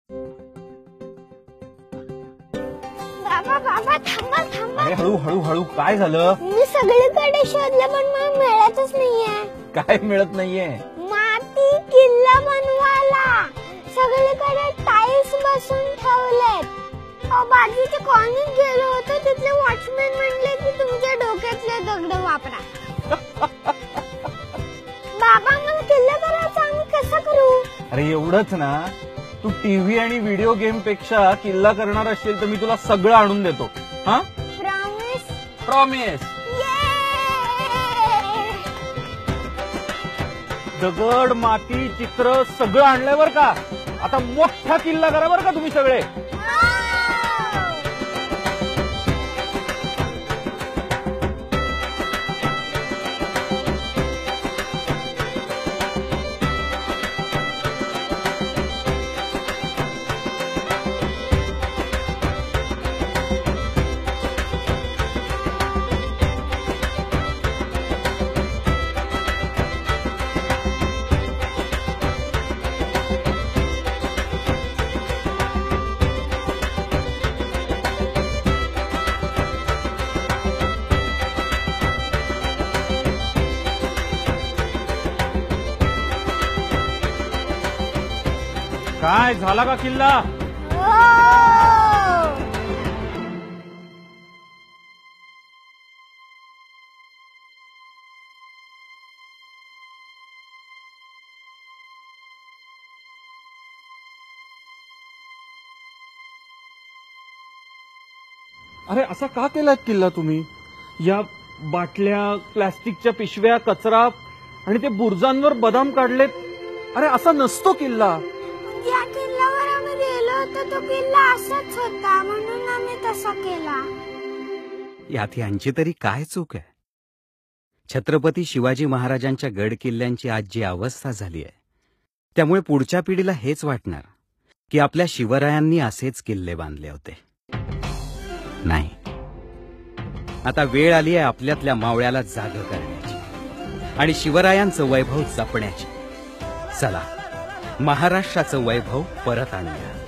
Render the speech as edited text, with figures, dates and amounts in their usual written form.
बाबा बाबा थांबा थांबा. अरे हळू हळू हळू, काय झालं? मी सगळीकडे शोधलं पण मला मिळतच नाहीये. काय मिळत नाहीये? माती किल्ला बनवायला सगळीकडे टाइल्स बसून ठेवलेत. बाजूच्या कॉलनीत गेलो होतो, तिथले वॉचमॅन म्हणले की तुमच्या डोक्यातले दगड वापरा. बाबा मला किल्ला करायचा, आम्ही कसं करू? अरे एवढंच ना, तू टीव्ही आणि व्हिडिओ गेम पेक्षा किल्ला करणार असेल तर मी तुला सगळं आणून देतो. हा, प्रॉमिस? प्रॉमिस. दगड माती चित्र सगळं आणलंय बर का. आता मोठा किल्ला करा बर का तुम्ही सगळे. काय झाला का किल्ला? अरे असा का केलात किल्ला तुम्ही? या बाटल्या, प्लास्टिकच्या पिशव्या, कचरा आणि ते बुर्जांवर बदाम काढलेत. अरे असा नसतो किल्ला. या किल्ल्यावर आम्ही गेलो होतो, तो किल्ला असाच होता म्हणून आम्ही तसा केला. यात यांची तरी काय चूक आहे? छत्रपती शिवाजी महाराजांच्या गड किल्ल्यांची आज जी अवस्था झाली आहे, त्यामुळे पुढच्या पिढीला हेच वाटणार की आपल्या शिवरायांनी असेच किल्ले बांधले होते. नाही, आता वेळ आली आहे आपल्यातल्या मावळ्याला जाग करण्याची आणि शिवरायांचं वैभव जपण्याची. चला, महाराष्ट्राचं वैभव परत आणूया.